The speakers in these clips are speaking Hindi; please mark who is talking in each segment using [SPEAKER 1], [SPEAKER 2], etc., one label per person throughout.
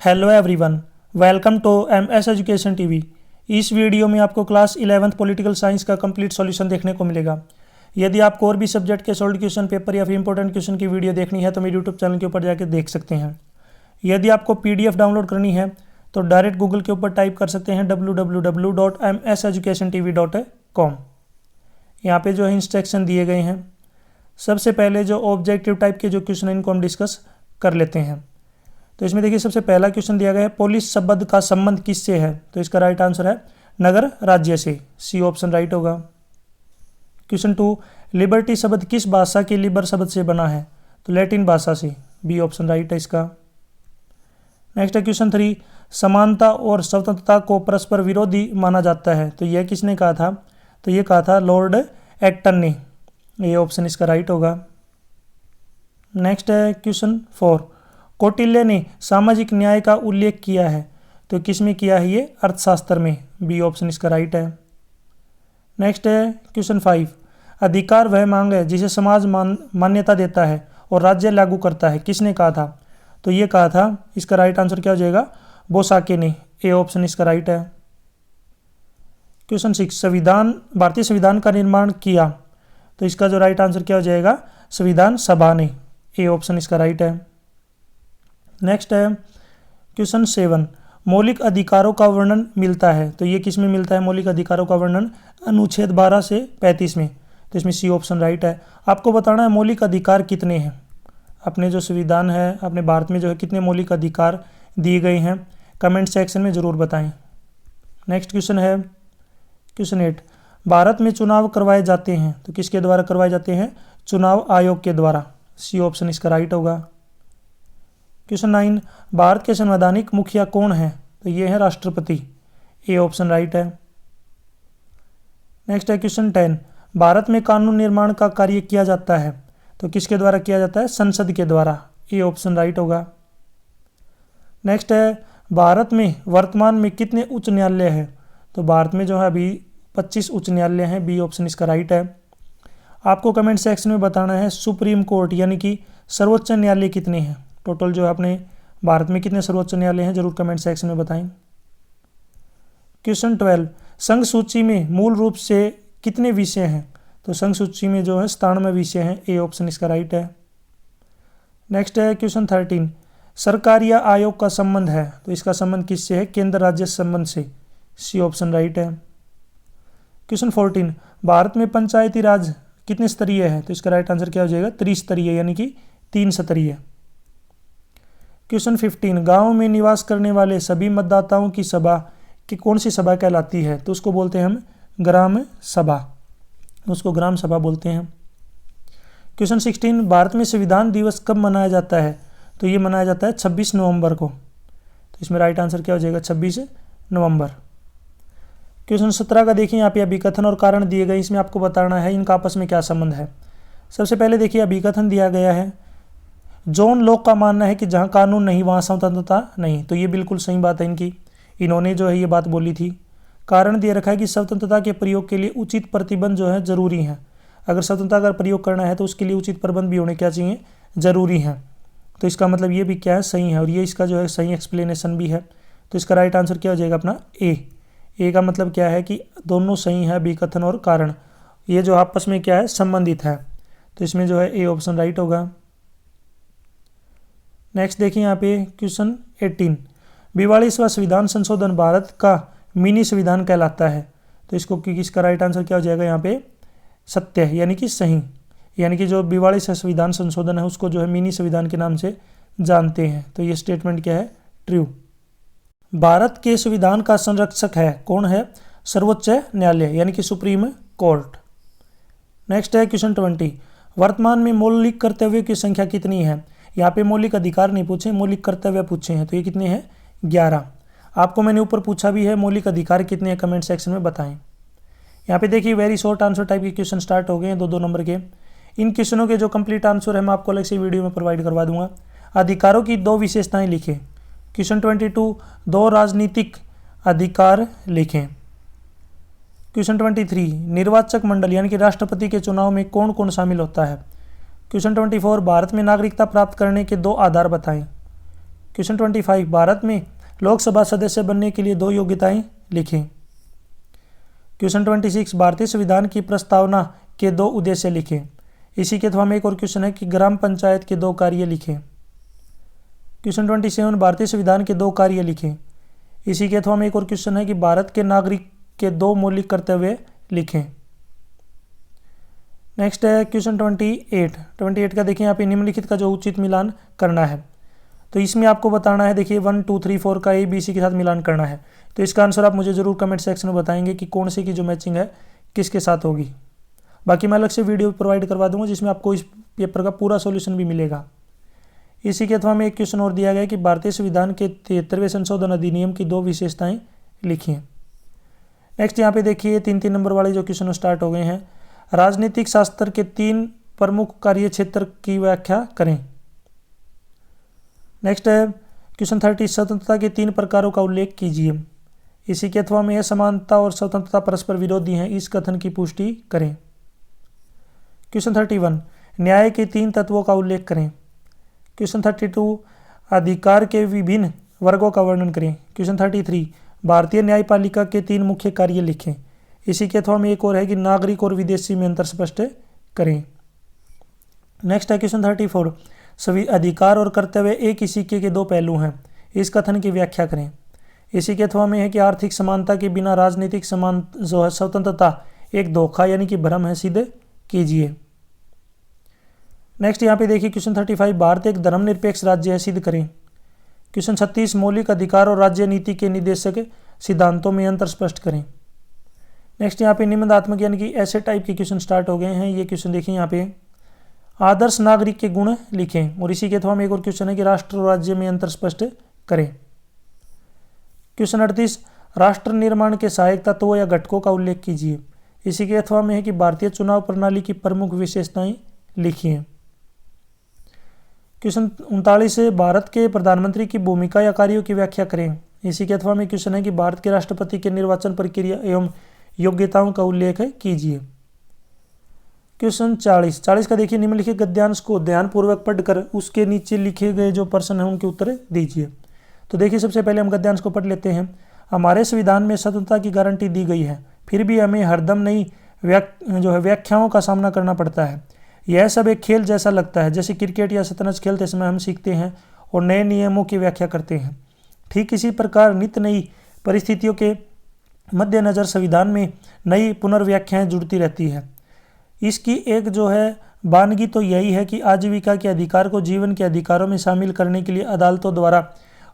[SPEAKER 1] Hello everyone, welcome to MS education TV. इस वीडियो में आपको क्लास 11th पॉलिटिकल साइंस का कंप्लीट सॉल्यूशन देखने को मिलेगा। यदि आपको और भी सब्जेक्ट के सॉल्व क्वेश्चन पेपर या फिर इंपॉर्टेंट क्वेश्चन की वीडियो देखनी है तो मेरे यूट्यूब चैनल के ऊपर जाकर देख सकते हैं। यदि आपको PDF डाउनलोड करनी है तो डायरेक्ट गूगल के ऊपर टाइप कर सकते हैं www.mseducationtv.com। यहाँ पे जो है इंस्ट्रक्शन दिए गए हैं। सबसे पहले जो ऑब्जेक्टिव टाइप के जो क्वेश्चन है इनको हम डिस्कस कर लेते हैं। तो इसमें देखिए सबसे पहला क्वेश्चन दिया गया है, पुलिस शब्द का संबंध किससे है? तो इसका राइट आंसर है नगर राज्य से, सी ऑप्शन राइट होगा। क्वेश्चन 2, लिबर्टी शब्द किस भाषा के लिबर शब्द से बना है? तो लैटिन भाषा से, बी ऑप्शन राइट है इसका। नेक्स्ट है क्वेश्चन 3, समानता और स्वतंत्रता को परस्पर विरोधी माना जाता है, तो यह किसने कहा था? तो ये कहा था लॉर्ड एक्टन ने, ये ऑप्शन इसका राइट होगा। नेक्स्ट है क्वेश्चन 4, कौटिल्य ने सामाजिक न्याय का उल्लेख किया है, तो किस में किया है? ये अर्थशास्त्र में, बी ऑप्शन इसका राइट है। नेक्स्ट है क्वेश्चन 5, अधिकार वह मांग है जिसे समाज मान्यता देता है और राज्य लागू करता है, किसने कहा था? तो ये कहा था, इसका राइट आंसर क्या हो जाएगा? बोसाके ने, ए ऑप्शन इसका राइट है। क्वेश्चन 6, भारतीय संविधान का निर्माण किया, तो इसका जो राइट आंसर क्या हो जाएगा? संविधान सभा ने, ए ऑप्शन इसका राइट है। नेक्स्ट है क्वेश्चन 7, मौलिक अधिकारों का वर्णन मिलता है, तो ये किस में मिलता है मौलिक अधिकारों का वर्णन? अनुच्छेद 12 से 35 में, तो इसमें सी ऑप्शन राइट है। आपको बताना है मौलिक अधिकार कितने हैं। अपने जो संविधान है, अपने भारत में जो है कितने मौलिक अधिकार दिए गए हैं, कमेंट सेक्शन में ज़रूर बताएं। नेक्स्ट क्वेश्चन है क्वेश्चन 8, भारत में चुनाव करवाए जाते हैं, तो किसके द्वारा करवाए जाते हैं? चुनाव आयोग के द्वारा, सी ऑप्शन इसका राइट होगा। क्वेश्चन 9, भारत के संवैधानिक मुखिया कौन है? तो ये है राष्ट्रपति, ए ऑप्शन राइट है। नेक्स्ट है क्वेश्चन 10, भारत में कानून निर्माण का कार्य किया जाता है, तो किसके द्वारा किया जाता है? संसद के द्वारा, ए ऑप्शन राइट होगा। नेक्स्ट है, भारत में वर्तमान में कितने उच्च न्यायालय हैं? तो भारत में जो है अभी 25 उच्च न्यायालय हैं, बी ऑप्शन इसका राइट है। आपको कमेंट सेक्शन में बताना है सुप्रीम कोर्ट यानी कि सर्वोच्च न्यायालय कितने हैं। टोटल जो है अपने भारत में कितने सर्वोच्च न्यायालय हैं, जरूर कमेंट सेक्शन में बताएं। क्वेश्चन 12, संघ सूची में मूल रूप से कितने विषय हैं? तो संघ सूची में जो है 97 विषय हैं, ए ऑप्शन इसका राइट है। नेक्स्ट है क्वेश्चन 13, सरकार या आयोग का संबंध है, तो इसका संबंध किससे है? केंद्र राज्य संबंध से, सी ऑप्शन राइट है। क्वेश्चन 14, भारत में पंचायती राज कितने स्तरीय है? तो इसका राइट आंसर क्या हो जाएगा? त्रिस्तरीय यानी कि 3 स्तरीय। क्वेश्चन 15, गांव में निवास करने वाले सभी मतदाताओं की सभा की कौन सी सभा कहलाती है? तो उसको बोलते हैं हम ग्राम सभा, उसको ग्राम सभा बोलते हैं। क्वेश्चन 16, भारत में संविधान दिवस कब मनाया जाता है? तो ये मनाया जाता है 26 नवंबर को, तो इसमें राइट आंसर क्या हो जाएगा? 26 नवंबर। क्वेश्चन 17 का देखिए, यहाँ पे अभिकथन और कारण दिए गए, इसमें आपको बताना है इनका आपस में क्या संबंध है। सबसे पहले देखिए अभिकथन दिया गया है, जॉन लॉक का मानना है कि जहाँ कानून नहीं वहाँ स्वतंत्रता नहीं, तो ये बिल्कुल सही बात है इनकी, इन्होंने जो है ये बात बोली थी। कारण दिया रखा है कि स्वतंत्रता के प्रयोग के लिए उचित प्रतिबंध जो है जरूरी है। अगर स्वतंत्रता का प्रयोग करना है तो उसके लिए उचित प्रबंध भी होने क्या चाहिए? जरूरी है। तो इसका मतलब ये भी क्या है? सही है, और ये इसका जो है सही एक्सप्लेनेशन भी है। तो इसका राइट आंसर क्या हो जाएगा अपना? ए का मतलब क्या है कि दोनों सही है, अभिकथन और कारण, ये जो आपस में क्या है? संबंधित है, तो इसमें जो है ए ऑप्शन राइट होगा। नेक्स्ट देखिए यहाँ पे क्वेश्चन 18, 42वां संविधान संशोधन भारत का मिनी संविधान कहलाता है, तो इसको किसका राइट आंसर क्या हो जाएगा? यहाँ पे सत्य है, यानी कि सही, यानी कि जो 42वां संविधान संशोधन है उसको जो है मिनी संविधान के नाम से जानते हैं, तो ये स्टेटमेंट क्या है? ट्रू। भारत के संविधान का संरक्षक है कौन है? सर्वोच्च न्यायालय यानी कि सुप्रीम कोर्ट। नेक्स्ट है क्वेश्चन 20, वर्तमान में मौलिक कर्तव्यों की संख्या कितनी है? यहाँ पे मौलिक अधिकार नहीं पूछे, मौलिक कर्तव्य पूछे हैं, तो ये कितने हैं? 11। आपको मैंने ऊपर पूछा भी है मौलिक अधिकार कितने हैं, कमेंट सेक्शन में बताएं। यहाँ पे देखिए वेरी शॉर्ट आंसर टाइप के क्वेश्चन स्टार्ट हो गए हैं, 2-2 नंबर के। इन क्वेश्चनों के जो कंप्लीट आंसर है मैं आपको अलग से वीडियो में प्रोवाइड करवा दूंगा। अधिकारों की 2 विशेषताएं लिखें। क्वेश्चन 22, 2 राजनीतिक अधिकार लिखें। क्वेश्चन 23, निर्वाचक मंडल यानी कि राष्ट्रपति के चुनाव में कौन कौन शामिल होता है? क्वेश्चन 24, भारत में नागरिकता प्राप्त करने के 2 आधार बताएं। क्वेश्चन 25, भारत में लोकसभा सदस्य बनने के लिए 2 योग्यताएं लिखें। क्वेश्चन 26, भारतीय संविधान की प्रस्तावना के 2 उद्देश्य लिखें। इसी के अथवा में एक और क्वेश्चन है कि ग्राम पंचायत के 2 कार्य लिखें। क्वेश्चन 27, भारतीय संविधान के 2 कार्य लिखें। इसी के अथवा में एक और क्वेश्चन है कि भारत के नागरिक के 2 मौलिक कर्तव्य लिखें। नेक्स्ट है क्वेश्चन 28 का देखिए यहाँ पे निम्नलिखित का जो उचित मिलान करना है। तो इसमें आपको बताना है, देखिए 1 2 3 4 का ए बी सी के साथ मिलान करना है। तो इसका आंसर आप मुझे ज़रूर कमेंट सेक्शन में बताएंगे कि कौन से की जो मैचिंग है किसके साथ होगी। बाकी मैं अलग से वीडियो प्रोवाइड करवा दूंगा जिसमें आपको इस पेपर का पूरा सॉल्यूशन भी मिलेगा। इसी के अथवा में एक क्वेश्चन और दिया गया है कि भारतीय संविधान के 73वें संशोधन अधिनियम की 2 विशेषताएं लिखिए। नेक्स्ट यहाँ पे देखिए 3-3 नंबर वाले जो क्वेश्चन स्टार्ट हो गए हैं। राजनीतिक शास्त्र के 3 प्रमुख कार्य क्षेत्र की व्याख्या करें। नेक्स्ट है क्वेश्चन 30, स्वतंत्रता के 3 प्रकारों का उल्लेख कीजिए। इसी के अथवा में समानता और स्वतंत्रता परस्पर विरोधी हैं, इस कथन की पुष्टि करें। क्वेश्चन 31, न्याय के 3 तत्वों का उल्लेख करें। क्वेश्चन 32, अधिकार के विभिन्न वर्गों का वर्णन करें। क्वेश्चन 33, भारतीय न्यायपालिका के 3 मुख्य कार्य लिखें। इसी के अथवा में एक और है कि नागरिक और विदेशी में अंतर स्पष्ट करें। नेक्स्ट है क्वेश्चन 34, सभी अधिकार और कर्तव्य एक ही सिक्के के 2 पहलू हैं, इस कथन की व्याख्या करें। इसी के अथवा में है कि आर्थिक समानता के बिना राजनीतिक जो है स्वतंत्रता एक धोखा यानी कि भ्रम है, सिद्ध कीजिए। नेक्स्ट यहाँ पे देखिए क्वेश्चन 35, भारत एक धर्मनिरपेक्ष राज्य है, सिद्ध करें। क्वेश्चन 36, मौलिक अधिकार और राज्य नीति के निर्देशक सिद्धांतों में अंतर स्पष्ट करें। नेक्स्ट यहाँ पे निबंधात्मक यानी कि ऐसे टाइप के क्वेश्चन स्टार्ट हो गए हैं। ये क्वेश्चन देखिए यहाँ पे आदर्श नागरिक के गुण लिखें। और इसी के अथवा में एक और क्वेश्चन है कि राष्ट्र और राज्य में अंतर स्पष्ट करें। क्वेश्चन 38, राष्ट्र निर्माण के सहायक तत्वों या घटकों का उल्लेख कीजिए। इसी के अथवा में है कि भारतीय चुनाव प्रणाली की प्रमुख विशेषताएं लिखिए। क्वेश्चन 39, भारत के प्रधानमंत्री की भूमिका या कार्यों की व्याख्या करें। इसी के अथवा में क्वेश्चन है कि भारत के राष्ट्रपति के निर्वाचन प्रक्रिया एवं योग्यताओं का उल्लेख कीजिए। क्वेश्चन 40 का देखिए निम्नलिखित गद्यांश को ध्यानपूर्वक पढ़कर उसके नीचे लिखे गए जो प्रश्न हैं उनके उत्तर दीजिए। तो देखिए सबसे पहले हम गद्यांश को पढ़ लेते हैं। हमारे संविधान में स्वतंत्रता की गारंटी दी गई है, फिर भी हमें हरदम नई व्याख्याओं का सामना करना पड़ता है। यह सब एक खेल जैसा लगता है, जैसे क्रिकेट या शतरंज खेलते समय हम सीखते हैं और नए नियमों की व्याख्या करते हैं। ठीक इसी प्रकार नित्य नई परिस्थितियों के मद्देनज़र संविधान में नई पुनर्व्याख्याएं जुड़ती रहती है। इसकी एक जो है वानगी तो यही है कि आजीविका के अधिकार को जीवन के अधिकारों में शामिल करने के लिए अदालतों द्वारा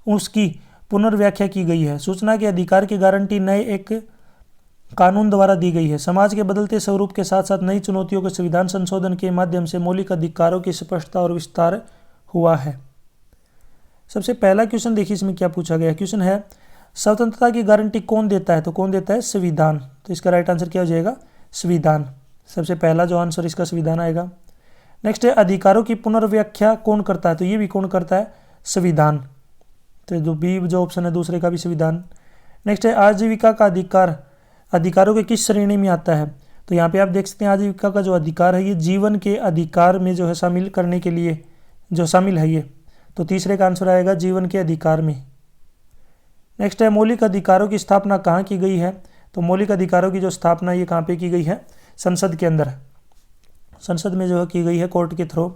[SPEAKER 1] उसकी पुनर्व्याख्या की गई है। सूचना के अधिकार की गारंटी नए एक कानून द्वारा दी गई है। समाज के बदलते स्वरूप के साथ साथ नई चुनौतियों के संविधान संशोधन के माध्यम से मौलिक अधिकारों की स्पष्टता और विस्तार हुआ है। सबसे पहला क्वेश्चन देखिए इसमें क्या पूछा गया। क्वेश्चन है स्वतंत्रता की गारंटी कौन देता है, तो कौन देता है, संविधान। तो इसका राइट आंसर क्या हो जाएगा, संविधान। सबसे पहला जो आंसर इसका संविधान आएगा। नेक्स्ट है अधिकारों की पुनर्व्याख्या कौन करता है, तो ये भी कौन करता है, संविधान। तो जो बी जो ऑप्शन है दूसरे का भी संविधान। नेक्स्ट है आजीविका का अधिकार अधिकारों के किस श्रेणी में आता है, तो यहाँ पे आप देख सकते हैं आजीविका का जो अधिकार है ये जीवन के अधिकार में जो है शामिल करने के लिए जो शामिल है ये, तो तीसरे का आंसर आएगा जीवन के अधिकार में। नेक्स्ट है मौलिक अधिकारों की स्थापना कहाँ की गई है, तो मौलिक अधिकारों की जो स्थापना ये कहाँ पे की गई है, संसद के अंदर, संसद में जो है की गई है कोर्ट के थ्रू।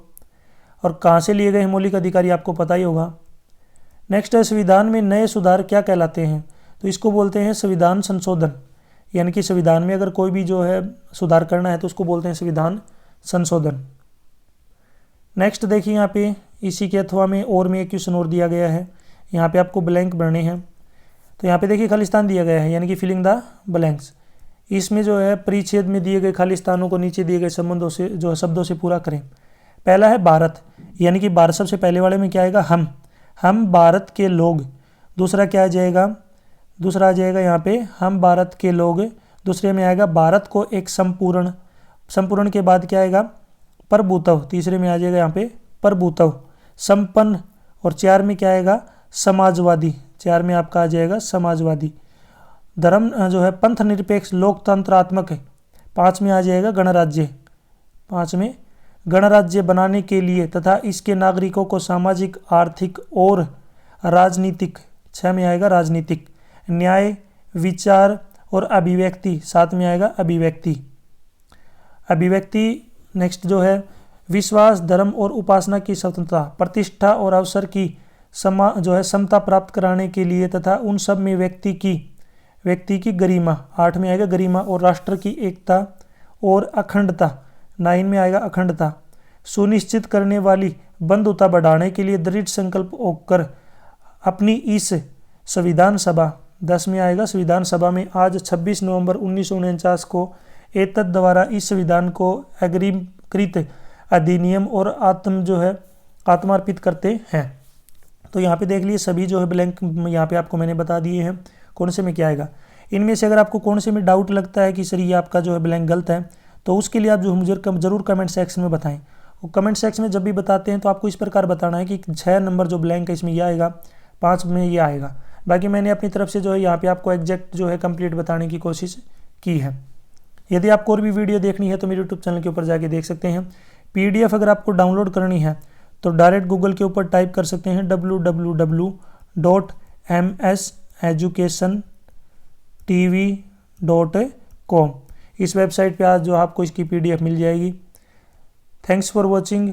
[SPEAKER 1] और कहाँ से लिए गए मौलिक अधिकार आपको पता ही होगा। नेक्स्ट है संविधान में नए सुधार क्या कहलाते हैं, तो इसको बोलते हैं संविधान संशोधन, यानी कि संविधान में अगर कोई भी जो है सुधार करना है तो उसको बोलते हैं संविधान संशोधन। नेक्स्ट देखिए यहाँ पे इसी के अथवा में और में एक क्वेश्चन और दिया गया है, यहाँ पे आपको ब्लैंक भरने हैं। तो यहाँ पे देखिए खालिस्तान दिया गया है यानी कि फिलिंग द ब्लैंक्स। इसमें जो है परिच्छेद में दिए गए खालिस्तानों को नीचे दिए गए संबंधों से जो है शब्दों से पूरा करें। पहला है भारत, यानी कि भारत सबसे पहले वाले में क्या आएगा, हम भारत के लोग। दूसरा क्या आ जाएगा, दूसरा आ जाएगा यहाँ पे हम भारत के लोग। दूसरे में आएगा भारत को एक संपूर्ण के बाद क्या आएगा, प्रभुत्व। तीसरे में आ जाएगा यहाँ पे प्रभुत्व, संपन्न। और 4 में क्या आएगा, समाजवादी। 4 में आपका आ जाएगा समाजवादी। धर्म जो है पंथ निरपेक्ष लोकतंत्रात्मक है। 5 में आ जाएगा गणराज्य। 5 में गणराज्य बनाने के लिए तथा इसके नागरिकों को सामाजिक, आर्थिक और राजनीतिक, 6 में आएगा राजनीतिक। न्याय, विचार और अभिव्यक्ति, 7 में आएगा अभिव्यक्ति। अभिव्यक्ति नेक्स्ट जो है विश्वास, धर्म और उपासना की स्वतंत्रता, प्रतिष्ठा और अवसर की समता प्राप्त कराने के लिए तथा उन सब में व्यक्ति की गरिमा, 8 में आएगा गरिमा और राष्ट्र की एकता और अखंडता, 9 में आएगा अखंडता, सुनिश्चित करने वाली बंधुता बढ़ाने के लिए दृढ़ संकल्प होकर अपनी इस संविधान सभा, 10 में आएगा संविधान सभा में आज 26 नवंबर 1949 को एतद द्वारा इस संविधान को अग्रिमकृत अधिनियम और आत्मार्पित करते हैं। तो यहाँ पे देख लीजिए सभी जो है ब्लैंक यहाँ पे आपको मैंने बता दिए हैं कौन से में क्या आएगा। इनमें से अगर आपको कौन से में डाउट लगता है कि सर ये आपका जो है ब्लैंक गलत है, तो उसके लिए आप जो मुझे ज़रूर कमेंट सेक्शन में बताएं। और कमेंट सेक्शन में जब भी बताते हैं तो आपको इस प्रकार बताना है कि 6 नंबर जो ब्लैंक है इसमें यह आएगा, 5 में ये आएगा। बाकी मैंने अपनी तरफ से जो है यहाँ पे आपको एग्जैक्ट जो है कंप्लीट बताने की कोशिश की है। यदि आपको और भी वीडियो देखनी है तो मेरे यूट्यूब चैनल के ऊपर जाके देख सकते हैं। PDF अगर आपको डाउनलोड करनी है तो डायरेक्ट गूगल के ऊपर टाइप कर सकते हैं www.mseducationtv.com। इस वेबसाइट पे आज जो आपको इसकी PDF मिल जाएगी। Thanks for watching.